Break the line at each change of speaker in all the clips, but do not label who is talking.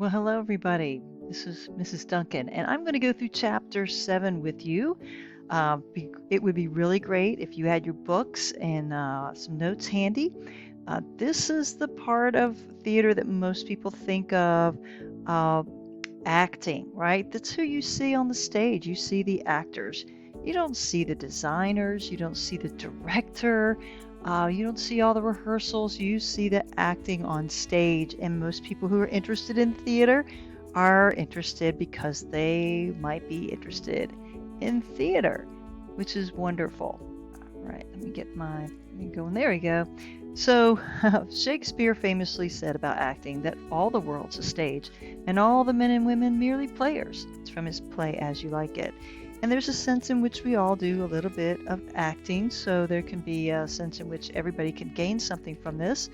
Well, hello, everybody. This is Mrs. Duncan, and I'm going to go through chapter 7 with you. It would be really great if you had your books and some notes handy. This is the part of theater that most people think of uh, acting, right? That's who you see on the stage. You see the actors. You don't see the designers. You don't see the director. You don't see all the rehearsals. You see the acting on stage. And most people who are interested in theater are interested because they might be interested in theater, which is wonderful. All right, let me go in. There we go. So, Shakespeare famously said about acting that all the world's a stage and all the men and women merely players. It's from his play As You Like It. And there's a sense in which we all do a little bit of acting, so there can be a sense in which everybody can gain something from this.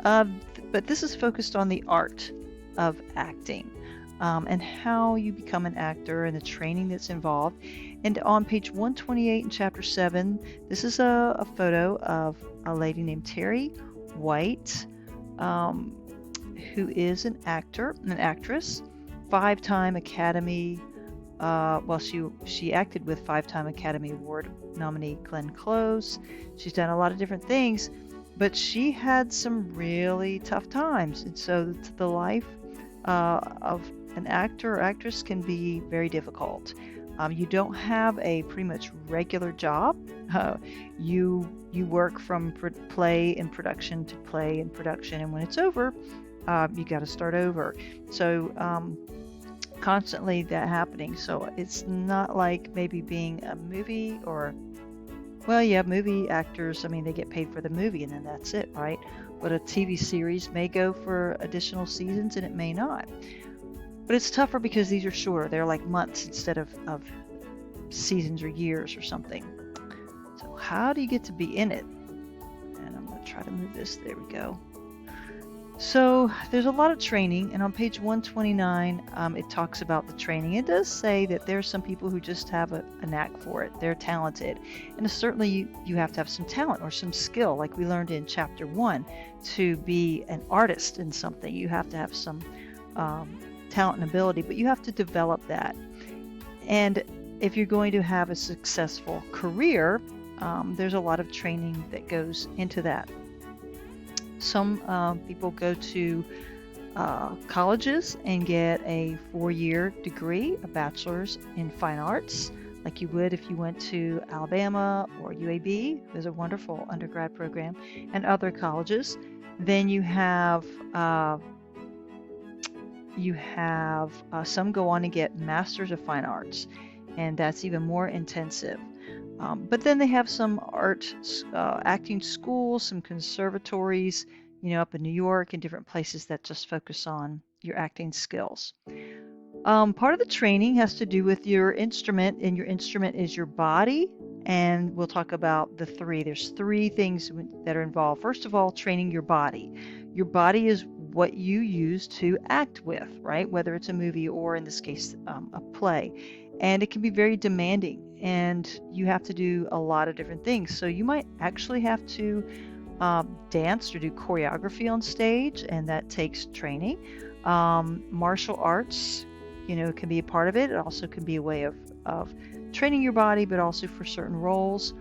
But this is focused on the art of acting and how you become an actor and the training that's involved. And on page 128 in chapter 7, this is a photo of a lady named Terry White, who is an actress, 5-time Academy. She acted with 5-time Academy Award nominee Glenn Close. She's done a lot of different things, but she had some really tough times. And so the life of an actor or actress can be very difficult. You don't have a pretty much regular job. You work from play and production to play and production, and when it's over, you got to start over. So constantly that happening. So it's not like maybe being a movie movie actors, I mean, they get paid for the movie and then that's it, right? But a TV series may go for additional seasons and it may not. But it's tougher because these are shorter. They're like months instead of seasons or years or something. So how do you get to be in it? And I'm going to try to move this. There we go. So there's a lot of training, and on page 129, it talks about the training. It does say that there's some people who just have a knack for it. They're talented. And certainly you have to have some talent or some skill, like we learned in chapter 1, to be an artist in something. You have to have some talent and ability, but you have to develop that. And if you're going to have a successful career, there's a lot of training that goes into that. Some people go to colleges and get a 4-year degree, a bachelor's in fine arts, like you would if you went to Alabama or UAB. There's a wonderful undergrad program, and other colleges. Then you have some go on and get masters of fine arts, and that's even more intensive. But then they have some acting schools, some conservatories, up in New York and different places that just focus on your acting skills. Part of the training has to do with your instrument, and your instrument is your body. And we'll talk about the 3. There's 3 things that are involved. First of all, training your body. Your body is what you use to act with, right? Whether it's a movie or, in this case, a play. And it can be very demanding, and you have to do a lot of different things. So you might actually have to dance or do choreography on stage, and that takes training. Martial arts, can be a part of it. It also can be a way of training your body, but also for certain roles.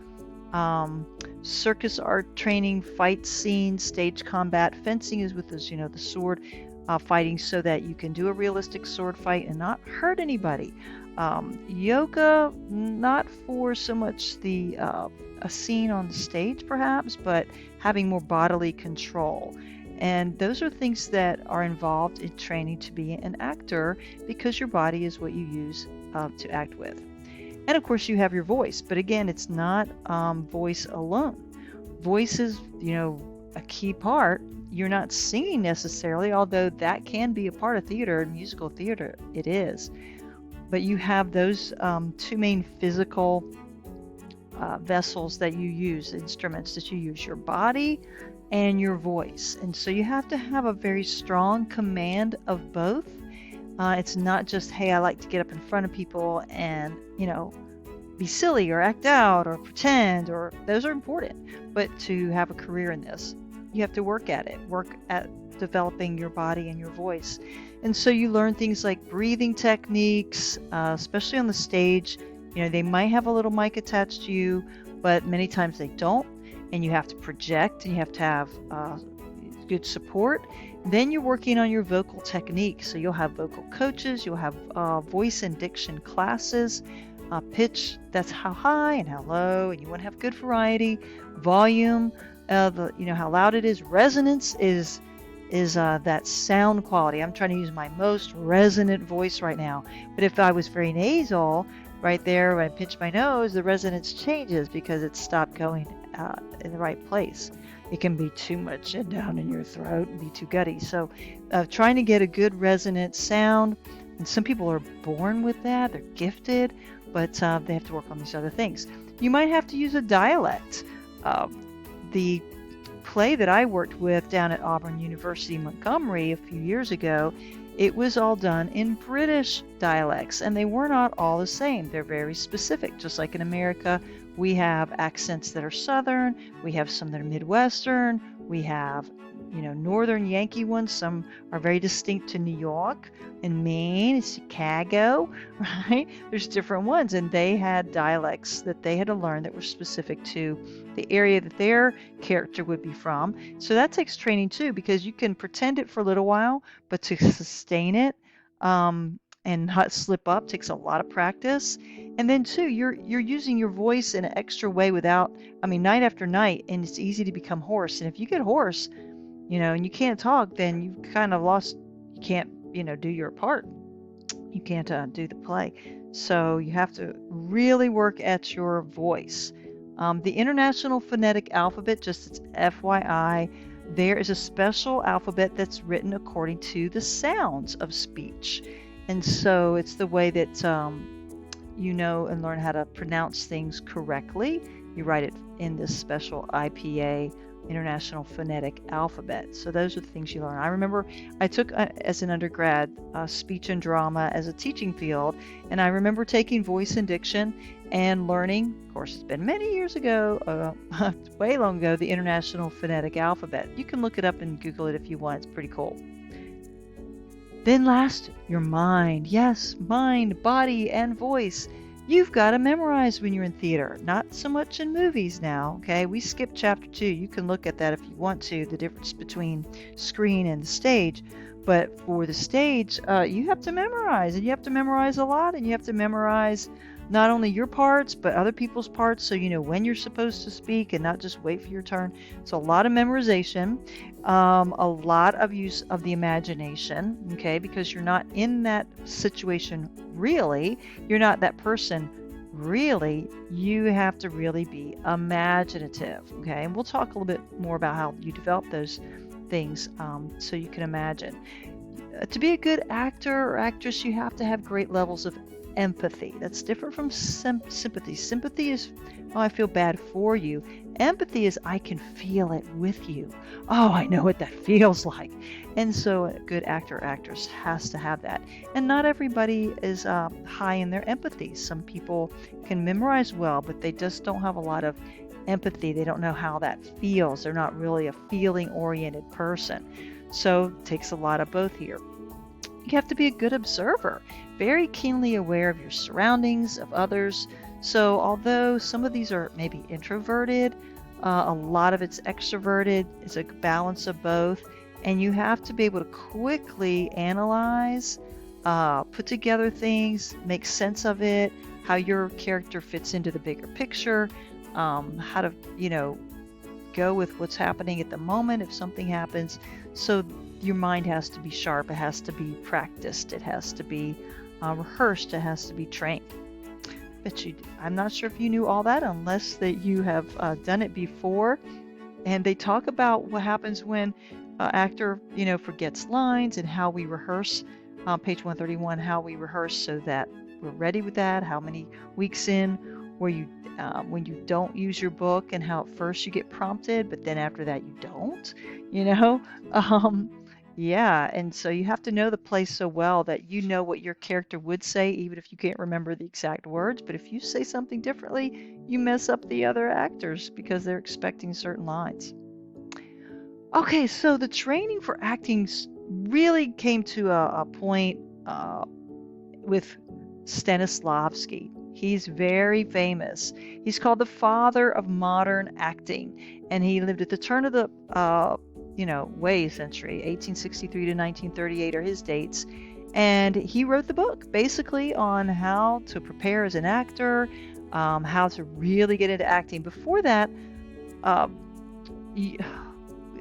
Circus art training, fight scenes, stage combat. Fencing is with this, the sword fighting, so that you can do a realistic sword fight and not hurt anybody. Yoga, not for so much a scene on the stage perhaps, but having more bodily control. And those are things that are involved in training to be an actor, because your body is what you use to act with. And of course you have your voice, but again, it's not voice alone. Voice is, a key part. You're not singing necessarily, although that can be a part of theater, musical theater, it is. But you have those 2 main physical vessels that you use, instruments that you use, your body and your voice. And so you have to have a very strong command of both. It's not just, hey, I like to get up in front of people and, be silly or act out or pretend, or those are important. But to have a career in this, you have to work at it, developing your body and your voice. And so you learn things like breathing techniques, especially on the stage. They might have a little mic attached to you, but many times they don't. And you have to project, and you have to have good support. Then you're working on your vocal technique. So you'll have vocal coaches, you'll have voice and diction classes, pitch, that's how high and how low, and you want to have good variety, volume, how loud it is. Resonance is that sound quality. I'm trying to use my most resonant voice right now. But if I was very nasal, right there when I pinch my nose, the resonance changes because it's stopped going in the right place. It can be too much down in your throat and be too gutty. So trying to get a good resonant sound, and some people are born with that, they're gifted, but they have to work on these other things. You might have to use a dialect. The play that I worked with down at Auburn University Montgomery a few years ago, it was all done in British dialects, and they were not all the same. They're very specific. Just like in America, we have accents that are Southern, we have some that are Midwestern, we have Northern Yankee ones. Some are very distinct to New York and Maine, Chicago, right? There's different ones, and they had dialects that they had to learn that were specific to the area that their character would be from. So that takes training too, because you can pretend it for a little while, but to sustain it and not slip up takes a lot of practice. And then too, you're using your voice in an extra way night after night, and it's easy to become hoarse. And if you get hoarse, and you can't talk, then you've kind of lost, you can't, do your part. You can't do the play. So you have to really work at your voice. The International Phonetic Alphabet, just as FYI, there is a special alphabet that's written according to the sounds of speech. And so it's the way that and learn how to pronounce things correctly. You write it in this special IPA, International Phonetic Alphabet. So those are the things you learn. I remember I took, as an undergrad, speech and drama as a teaching field, and I remember taking voice and diction and learning, of course it's been many years ago, way long ago, the International Phonetic Alphabet. You can look it up and Google it if you want. It's pretty cool. Then last, your mind. Yes, mind, body, and voice. You've got to memorize when you're in theater, not so much in movies now, okay? We skipped chapter 2. You can look at that if you want to, the difference between screen and the stage. But for the stage, you have to memorize, and you have to memorize a lot, and you have to memorize not only your parts, but other people's parts, so you know when you're supposed to speak and not just wait for your turn. So a lot of memorization, a lot of use of the imagination, okay, because you're not in that situation really. You're not that person really. You have to really be imaginative, okay? And we'll talk a little bit more about how you develop those things so you can imagine. To be a good actor or actress, you have to have great levels of empathy. That's different from sympathy. Sympathy is, oh, I feel bad for you. Empathy is, I can feel it with you. Oh, I know what that feels like. And so a good actor or actress has to have that. And not everybody is high in their empathy. Some people can memorize well, but they just don't have a lot of empathy. They don't know how that feels. They're not really a feeling-oriented person. So it takes a lot of both here. You have to be a good observer, very keenly aware of your surroundings, of others. So although some of these are maybe introverted, a lot of it's extroverted. It's a balance of both. And you have to be able to quickly analyze, put together things, make sense of it, how your character fits into the bigger picture, how to, go with what's happening at the moment if something happens. So your mind has to be sharp. It has to be practiced. It has to be rehearsed. It has to be trained. But I'm not sure if you knew all that unless that you have done it before. And they talk about what happens when an actor, forgets lines and how we rehearse. Page 131, how we rehearse so that we're ready with that. How many weeks in where you when you don't use your book, and how at first you get prompted, but then after that you don't. Yeah, and so you have to know the play so well that you know what your character would say, even if you can't remember the exact words. But if you say something differently, you mess up the other actors because they're expecting certain lines. Okay, so the training for acting really came to a point with Stanislavsky. He's very famous. He's called the father of modern acting, and he lived at the turn of the way century, 1863 to 1938 are his dates. And he wrote the book basically on how to prepare as an actor, how to really get into acting. Before that,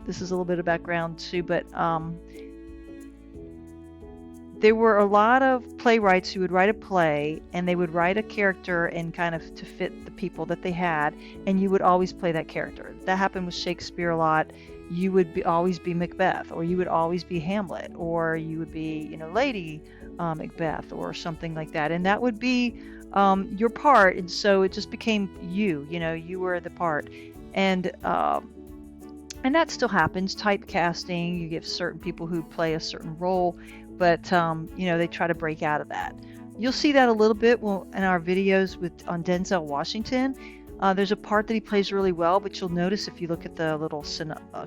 this is a little bit of background too, but there were a lot of playwrights who would write a play, and they would write a character and kind of to fit the people that they had, and you would always play that character. That happened with Shakespeare a lot. You would always be Macbeth, or you would always be Hamlet, or you would be, Lady Macbeth, or something like that, and that would be your part. And so it just became you. You were the part, and that still happens. Typecasting, you give certain people who play a certain role, but they try to break out of that. You'll see that a little bit in our videos on Denzel Washington. There's a part that he plays really well, but you'll notice if you look at the little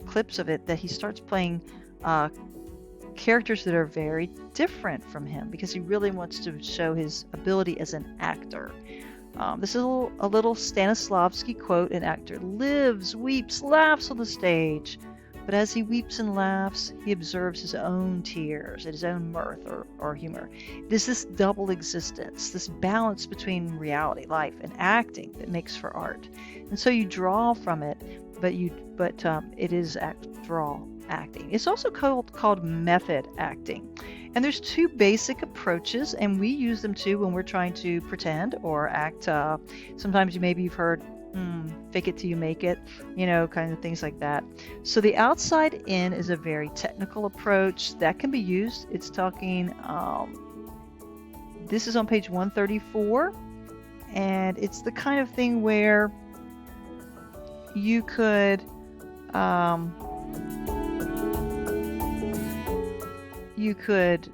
clips of it that he starts playing characters that are very different from him because he really wants to show his ability as an actor. This is a little Stanislavsky quote. An actor lives, weeps, laughs on the stage, but as he weeps and laughs, he observes his own tears and his own mirth or humor. It is this double existence, this balance between reality, life, and acting that makes for art. And so you draw from it, but it is after all acting. It's also called method acting. And there's two basic approaches, and we use them too when we're trying to pretend or act. Sometimes you've heard fake it till you make it, kind of things like that. So the outside in is a very technical approach that can be used. It's talking, this is on page 134, and it's the kind of thing where you could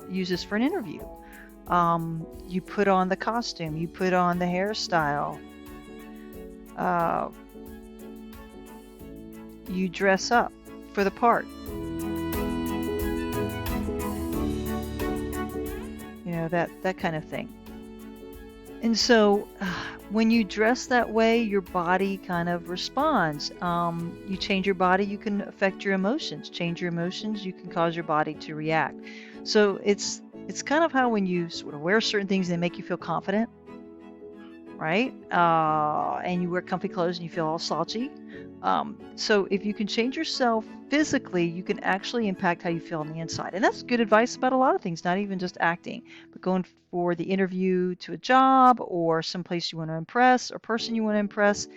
use this for an interview. You put on the costume, you put on the hairstyle, you dress up for the part. That kind of thing. And so when you dress that way, your body kind of responds. You change your body, you can affect your emotions. Change your emotions, you can cause your body to react. So it's kind of how when you sort of wear certain things, they make you feel confident, right? And you wear comfy clothes and you feel all slouchy. So if you can change yourself physically, you can actually impact how you feel on the inside. And that's good advice about a lot of things, not even just acting, but going for the interview to a job or someplace you want to impress or person you want to impress.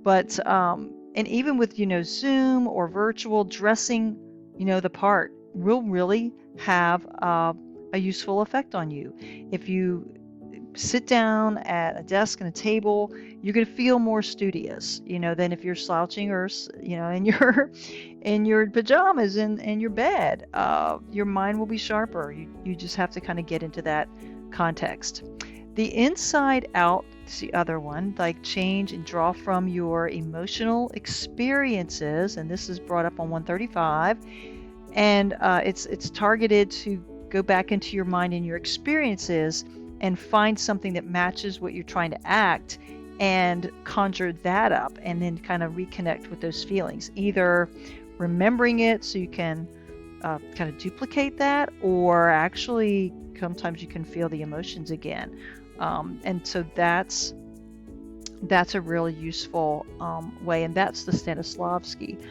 But and even with Zoom or virtual, dressing the part will really have a useful effect on you. If you sit down at a desk and a table, you're going to feel more studious, than if you're slouching or, in your pajamas in your bed. Your mind will be sharper. You just have to kind of get into that context. The inside out is the other one, like change and draw from your emotional experiences. And this is brought up on 135. And it's targeted to go back into your mind and your experiences and find something that matches what you're trying to act and conjure that up and then kind of reconnect with those feelings. Either remembering it so you can kind of duplicate that, or actually sometimes you can feel the emotions again. And so that's a really useful way, and that's the Stanislavsky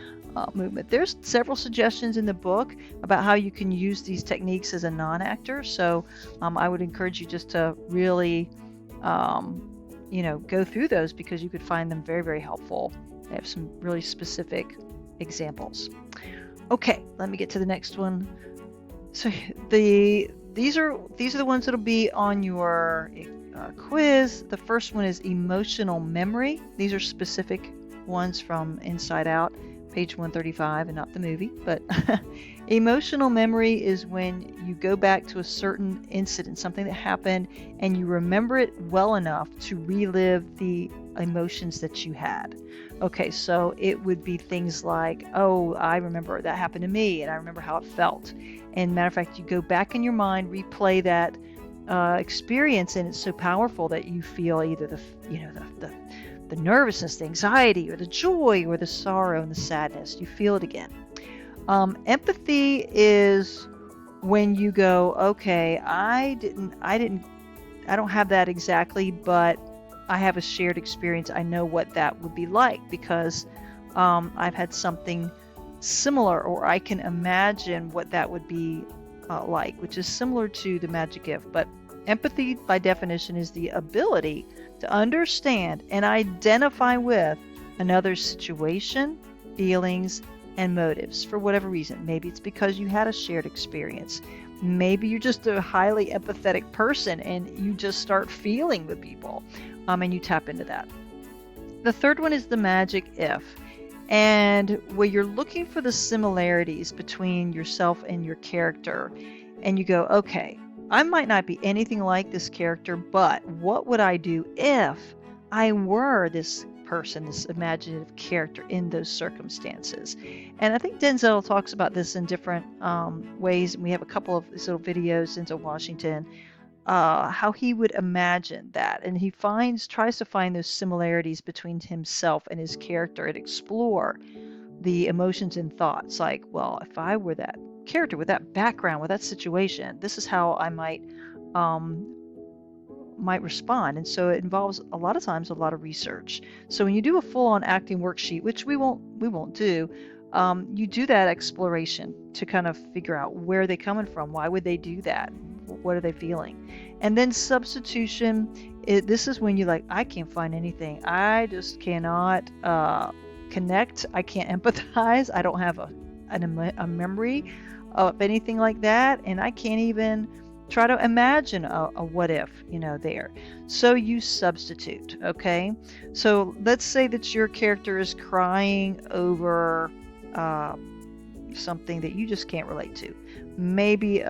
movement. There's several suggestions in the book about how you can use these techniques as a non-actor. So I would encourage you just to really, go through those because you could find them very, very helpful. They have some really specific examples. Okay, let me get to the next one. So these are the ones that'll be on your quiz. The first one is emotional memory. These are specific ones from Inside Out, page 135, and not the movie, but Emotional memory is when you go back to a certain incident, something that happened, and you remember it well enough to relive the emotions that you had. Okay, so it would be things like, oh, I remember that happened to me, and I remember how it felt. And matter of fact, you go back in your mind, replay that experience, and it's so powerful that you feel either the nervousness, the anxiety, or the joy, or the sorrow and the sadness. You feel it again. Empathy is when you go, okay, I don't have that exactly, but I have a shared experience. I know what that would be like because I've had something similar, or I can imagine what that would be like, which is similar to the magic gift. But empathy, by definition, is the ability to understand and identify with another's situation, feelings, and motives for whatever reason. Maybe it's because you had a shared experience. Maybe you're just a highly empathetic person and you just start feeling with people, and you tap into that. The third one is the magic if, and where you're looking for the similarities between yourself and your character, and you go, okay, I might not be anything like this character, but what would I do if I were this person, this imaginative character in those circumstances? And I think Denzel talks about this in different ways, and we have a couple of these little videos, Denzel Washington, how he would imagine that, and he tries to find those similarities between himself and his character and explore the emotions and thoughts, like, well, if I were that character with that background, with that situation, this is how I might respond. And so it involves a lot of times a lot of research. So when you do a full-on acting worksheet, which we won't do, you do that exploration to kind of figure out where are they coming from, why would they do that, what are they feeling. And then substitution, this is when you're like, I can't find anything, I just cannot connect, I can't empathize, I don't have a memory of anything like that, and I can't even try to imagine a what if, there. So you substitute, okay? So let's say that your character is crying over something that you just can't relate to. Maybe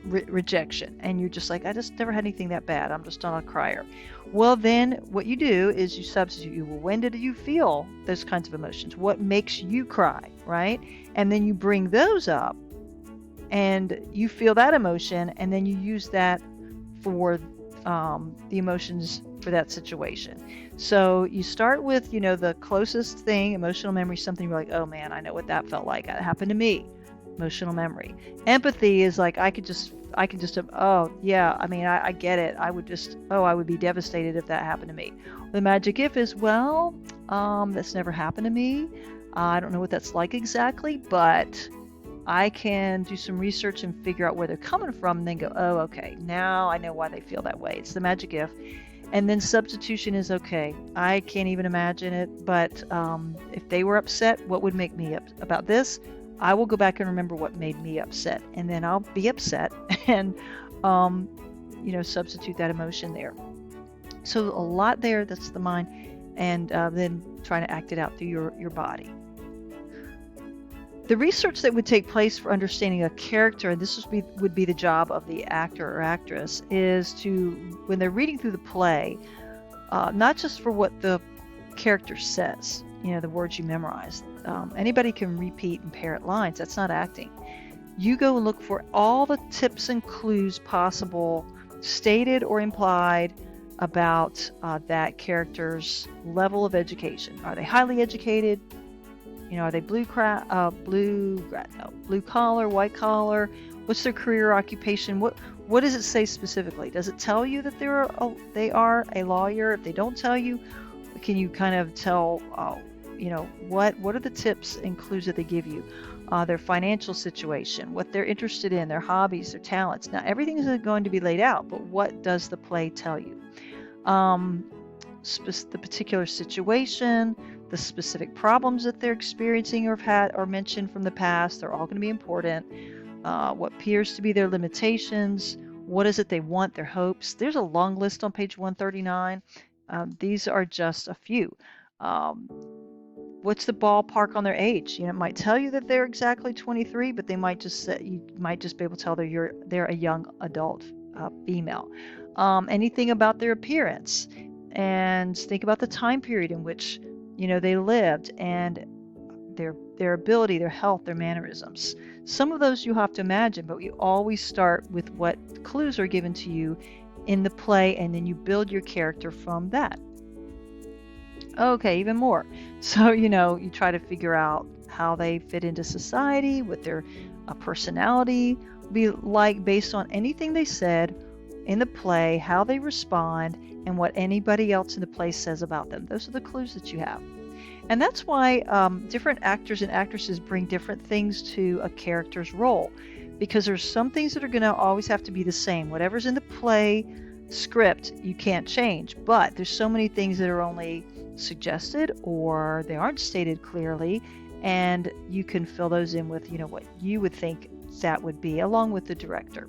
rejection, and you're just like, I just never had anything that bad, I'm just not a crier. Well, then what you do is you substitute. Well, when did you feel those kinds of emotions? What makes you cry, right? And then you bring those up and you feel that emotion, and then you use that for the emotions for that situation. So you start with, the closest thing, emotional memory, something you're like, oh man, I know what that felt like. That happened to me. Emotional memory. Empathy is like, I could just, oh yeah, I mean, I get it. I would be devastated if that happened to me. The magic if is, well, that's never happened to me. I don't know what that's like exactly, but I can do some research and figure out where they're coming from, and then go, oh, okay, now I know why they feel that way. It's the magic if. And then substitution is, okay, I can't even imagine it, but if they were upset, what would make me about this? I will go back and remember what made me upset, and then I'll be upset and, substitute that emotion there. So a lot there, that's the mind, and then trying to act it out through your body. The research that would take place for understanding a character, and this would be the job of the actor or actress, is to, when they're reading through the play, not just for what the character says, the words you memorize. Anybody can repeat and parrot lines. That's not acting. You go and look for all the tips and clues possible, stated or implied, about that character's level of education. Are they highly educated? Are they blue collar, white collar? What's their career occupation? What does it say specifically? Does it tell you that they are a lawyer? If they don't tell you, can you kind of tell, what are the tips and clues that they give you? Their financial situation, what they're interested in, their hobbies, their talents. Now, everything is going to be laid out, but what does the play tell you? The particular situation, the specific problems that they're experiencing or have had or mentioned from the past, they're all going to be important. What appears to be their limitations, what is it they want, their hopes. There's a long list on page 139. These are just a few. what's the ballpark on their age? You know, it might tell you that they're exactly 23, but they might just say, you might just be able to tell they're a young adult female. Anything about their appearance, and think about the time period in which, you know, they lived, and their ability, their health, their mannerisms. Some of those you have to imagine, but you always start with what clues are given to you in the play, and then you build your character from that. Okay, even more. So, you know, you try to figure out how they fit into society, what their personality be like based on anything they said in the play, how they respond, and what anybody else in the play says about them. Those are the clues that you have. And that's why different actors and actresses bring different things to a character's role, because there's some things that are going to always have to be the same. Whatever's in the play script, you can't change, but there's so many things that are only suggested or they aren't stated clearly, and you can fill those in with, you know, what you would think that would be, along with the director.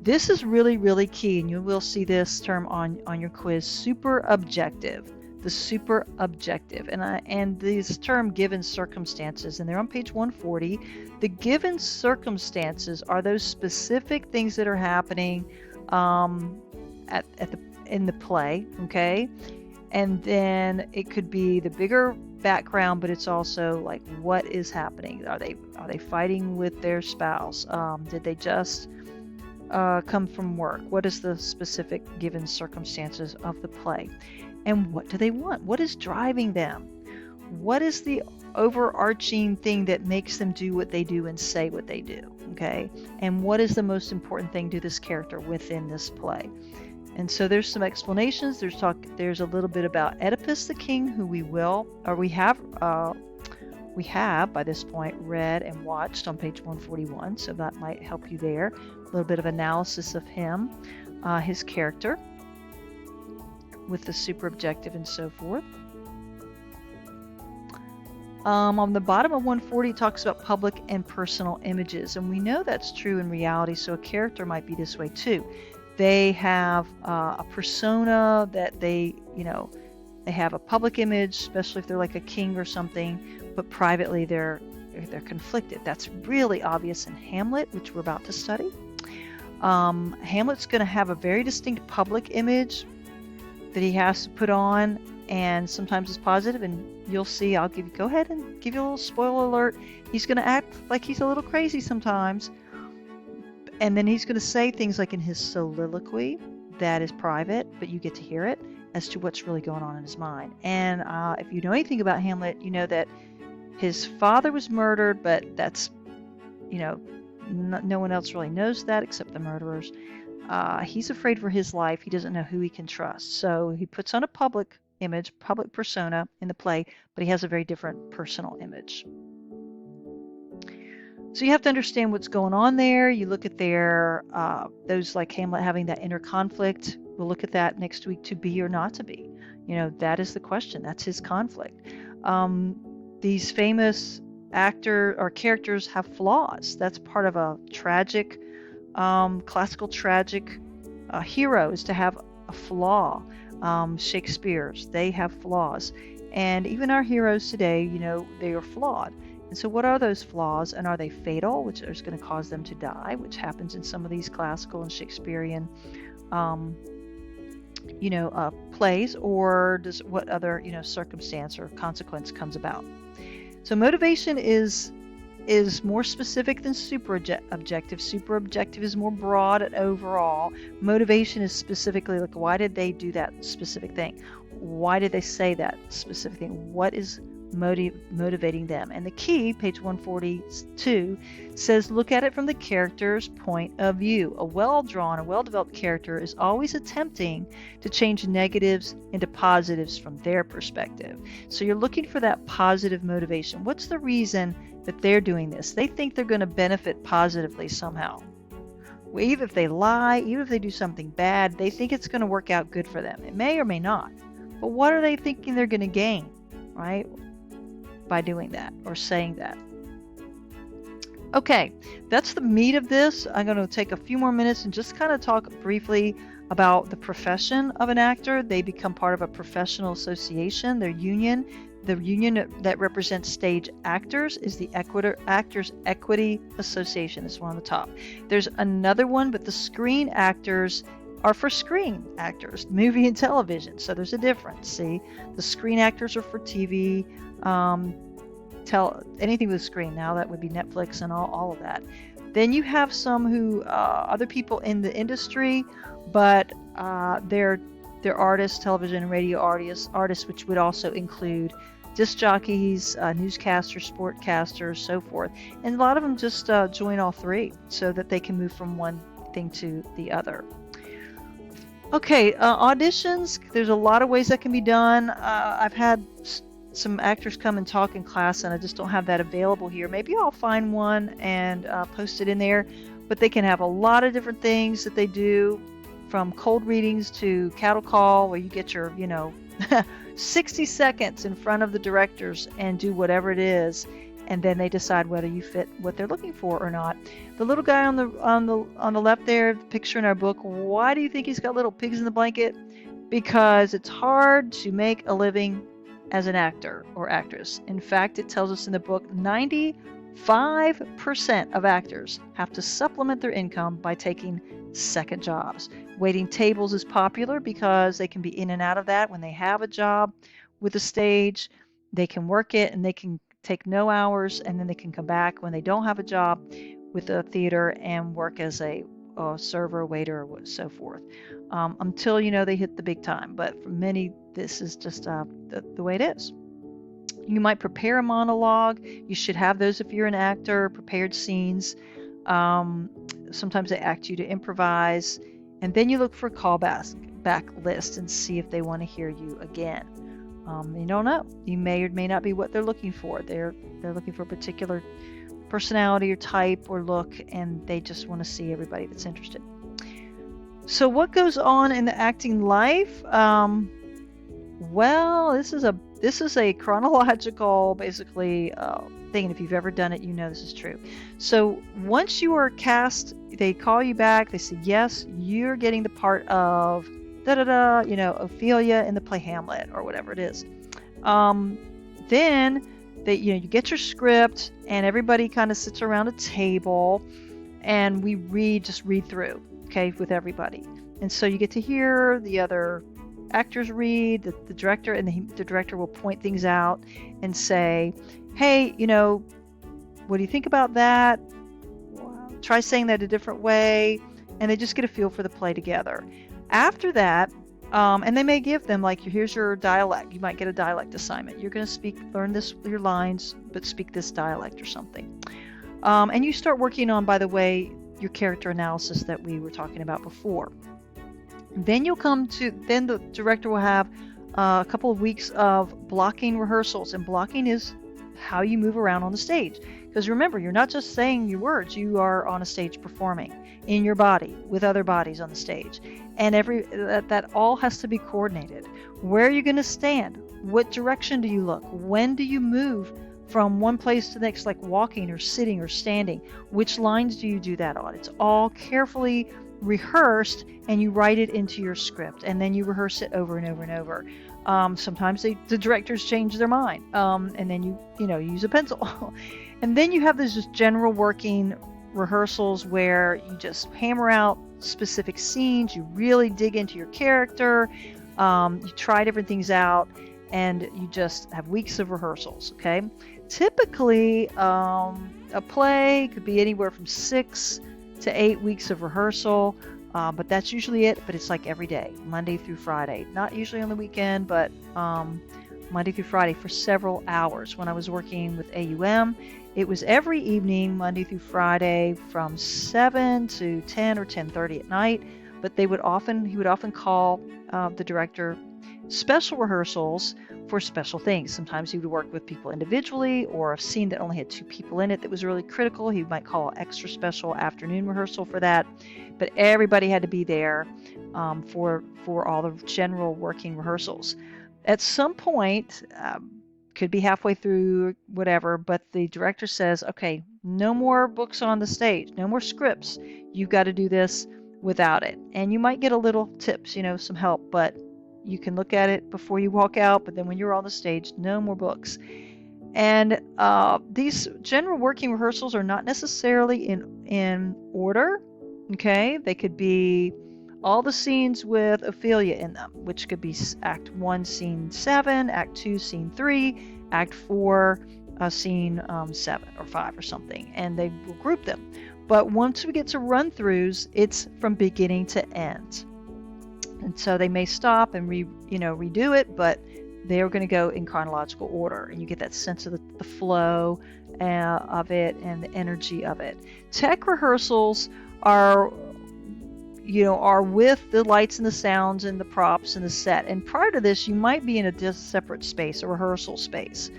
This is really, really key, and you will see this term on your quiz, super objective. The super objective, and this term given circumstances, and they're on page 140. The given circumstances are those specific things that are happening in the play, okay? And then it could be the bigger background, but it's also like, what is happening? Are they fighting with their spouse? Did they just come from work? What is the specific given circumstances of the play? And what do they want? What is driving them? What is the overarching thing that makes them do what they do and say what they do? Okay. And what is the most important thing to this character within this play? And so there's some explanations. There's a little bit about Oedipus the king, who we have by this point read and watched on page 141. So that might help you there. A little bit of analysis of him, his character, with the super objective and so forth. On the bottom of 140, it talks about public and personal images, and we know that's true in reality, so a character might be this way too. They have a persona that they have a public image, especially if they're like a king or something, but privately they're conflicted. That's really obvious in Hamlet, which we're about to study. Hamlet's going to have a very distinct public image that he has to put on, and sometimes it's positive, and you'll see, go ahead and give you a little spoiler alert. He's going to act like he's a little crazy sometimes, and then he's going to say things like in his soliloquy that is private, but you get to hear it, as to what's really going on in his mind. And if you know anything about Hamlet, you know that his father was murdered, but that's, no one else really knows that except the murderers. He's afraid for his life. He doesn't know who he can trust. So he puts on a public image, public persona in the play, but he has a very different personal image. So you have to understand what's going on there. You look at those like Hamlet having that inner conflict. We'll look at that next week, to be or not to be. That is the question. That's his conflict. These famous actor or characters have flaws. That's part of a tragic, classical tragic hero, is to have a flaw. Shakespeare's, they have flaws. And even our heroes today, they are flawed. And so what are those flaws, and are they fatal, which is going to cause them to die, which happens in some of these classical and Shakespearean plays, or what other circumstance or consequence comes about? So motivation is more specific than super objective. Super objective is more broad and overall. Motivation is specifically like, why did they do that specific thing? Why did they say that specific thing? What is motivating them? And the key, page 142, says look at it from the character's point of view. A well-drawn, a well-developed character is always attempting to change negatives into positives from their perspective. So you're looking for that positive motivation. What's the reason that they're doing this? They think they're going to benefit positively somehow. Well, even if they lie, even if they do something bad, they think it's going to work out good for them. It may or may not. But what are they thinking they're going to gain, right, by doing that or saying that? Okay, that's the meat of this. I'm going to take a few more minutes and just kind of talk briefly about the profession of an actor. They become part of a professional association, their union. The union that represents stage actors is the Actors Equity Association. It's one on the top. There's another one, but the screen actors are for screen actors, movie and television. So there's a difference. See, the screen actors are for TV, anything with a screen. Now that would be Netflix and all of that. Then you have some who other people in the industry, but they're artists, television and radio artists, which would also include disc jockeys, newscasters, sportcasters, so forth. And a lot of them just join all three so that they can move from one thing to the other. Okay, auditions. There's a lot of ways that can be done. I've had some actors come and talk in class, and I just don't have that available here. Maybe I'll find one and post it in there. But they can have a lot of different things that they do, from cold readings to cattle call, where you get your, 60 seconds in front of the directors and do whatever it is, and then they decide whether you fit what they're looking for or not. The little guy on the left there, the picture in our book, why do you think he's got little pigs in the blanket? Because it's hard to make a living as an actor or actress. In fact, it tells us in the book 95% of actors have to supplement their income by taking second jobs. Waiting tables is popular because they can be in and out of that. When they have a job with a stage, they can work it and they can take no hours, and then they can come back when they don't have a job with a theater and work as a server, waiter, or so forth, until they hit the big time. But for many, this is just the way it is. You might prepare a monologue. You should have those if you're an actor, prepared scenes. Sometimes they ask you to improvise, and then you look for a callback list and see if they want to hear you again. You don't know. You may or may not be what they're looking for. They're looking for a particular personality or type or look, and they just want to see everybody that's interested. So what goes on in the acting life? Well, this is a chronological, basically, thing. And if you've ever done it, you know this is true. So once you are cast, they call you back. They say, yes, you're getting the part of Ophelia in the play Hamlet or whatever it is. Then you get your script, and everybody kind of sits around a table, and we read through, okay, with everybody. And so you get to hear the other actors read, the director, and the director will point things out and say, hey, what do you think about that? Try saying that a different way. And they just get a feel for the play together. After that, and they may give them, like, here's your dialect. You might get a dialect assignment. You're going to learn your lines, but speak this dialect or something. And you start working on, by the way, your character analysis that we were talking about before. Then then the director will have a couple of weeks of blocking rehearsals, and blocking is how you move around on the stage. Because remember, you're not just saying your words, you are on a stage performing in your body with other bodies on the stage. And that all has to be coordinated. Where are you going to stand? What direction do you look? When do you move from one place to the next, like walking or sitting or standing? Which lines do you do that on? It's all carefully rehearsed, and you write it into your script, and then you rehearse it over and over and over. Sometimes the directors change their mind, and then you use a pencil. And then you have those just general working rehearsals where you just hammer out specific scenes, you really dig into your character, you try different things out, and you just have weeks of rehearsals, okay? Typically, a play could be anywhere from 6 to 8 weeks of rehearsal, but that's usually it. But it's like every day, Monday through Friday, not usually on the weekend, but Monday through Friday for several hours. When I was working with AUM, it was every evening, Monday through Friday, from 7 to 10 or 10:30 at night. But he would often call the director special rehearsals for special things. Sometimes he would work with people individually, or a scene that only had 2 people in it that was really critical, he might call extra special afternoon rehearsal for that. But everybody had to be there for all the general working rehearsals. At some point, could be halfway through, whatever, but the director says, okay, no more books on the stage, no more scripts. You've got to do this without it. And you might get a little tips, some help, but You can look at it before you walk out, but then when you're on the stage, no more books. And these general working rehearsals are not necessarily in order. Okay, they could be all the scenes with Ophelia in them, which could be Act 1, Scene 7, Act 2, Scene 3, Act 4, Scene 7 or 5 or something, and they will group them. But once we get to run-throughs, it's from beginning to end. And so they may stop and redo it, but they're going to go in chronological order, and you get that sense of the flow of it and the energy of it. Tech rehearsals are with the lights and the sounds and the props and the set. And prior to this, you might be in a separate space, a rehearsal space.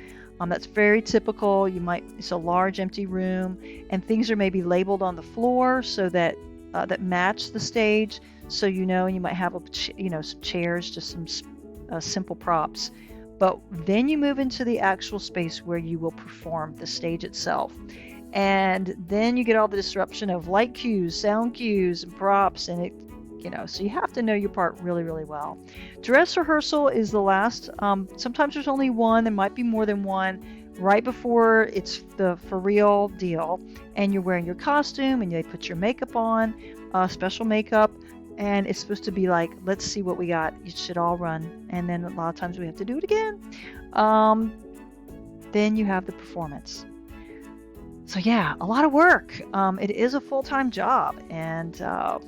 That's very typical. It's a large empty room, and things are maybe labeled on the floor so that match the stage. So and you might have some chairs, just some simple props. But then you move into the actual space where you will perform the stage itself. And then you get all the disruption of light cues, sound cues, and props, and so you have to know your part really, really well. Dress rehearsal is the last. Sometimes there's only one. There might be more than one. Right before it's the for real deal, and you're wearing your costume, and they put your makeup on, special makeup, and it's supposed to be like, let's see what we got. You should all run, and then a lot of times we have to do it again. Then you have the performance. So yeah, a lot of work. It is a full-time job, and a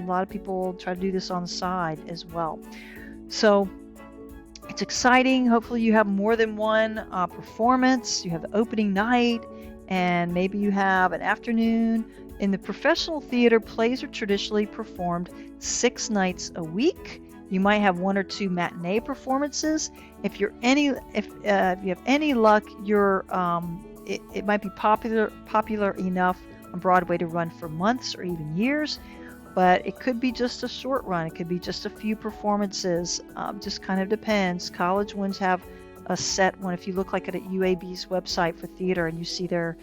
lot of people try to do this on the side as well. So it's exciting. Hopefully you have more than one performance. You have the opening night, and maybe you have an afternoon. In the professional theater, plays are traditionally performed 6 nights a week. You might have 1 or 2 matinee performances. If you have any luck, it might be popular enough on Broadway to run for months or even years, but it could be just a short run. It could be just a few performances. Just kind of depends. College ones have a set one. If you look like at UAB's website for theater and you see their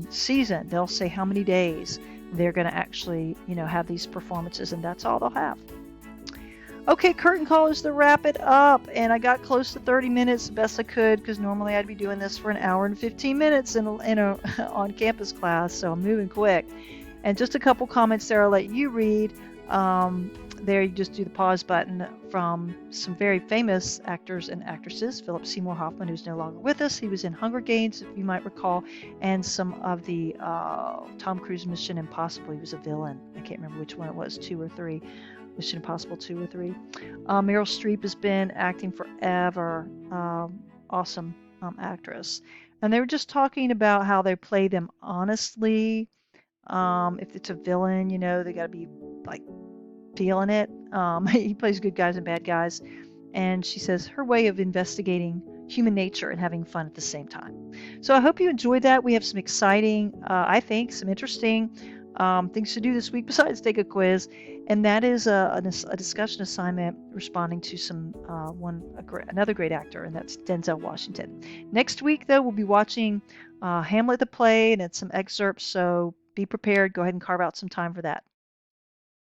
season, they'll say how many days they're going to actually have these performances, and that's all they'll have. Okay, curtain call is to wrap it up, and I got close to 30 minutes the best I could, because normally I'd be doing this for an hour and 15 minutes in a on-campus class, so I'm moving quick. And just a couple comments there I'll let you read. There you just do the pause button from some very famous actors and actresses. Philip Seymour Hoffman, who's no longer with us. He was in Hunger Games, if you might recall, and some of the Tom Cruise Mission Impossible. He was a villain. I can't remember which one it was, 2 or 3. Mission Impossible 2 or 3. Meryl Streep has been acting forever. Awesome actress. And they were just talking about how they play them honestly. If it's a villain, they got to be like feeling it. He plays good guys and bad guys. And she says her way of investigating human nature and having fun at the same time. So I hope you enjoyed that. We have some exciting, I think, some interesting things to do this week besides take a quiz, and that is a discussion assignment responding to another great actor, and that's Denzel Washington. Next week, though, we'll be watching Hamlet the play, and it's some excerpts, so be prepared. Go ahead and carve out some time for that.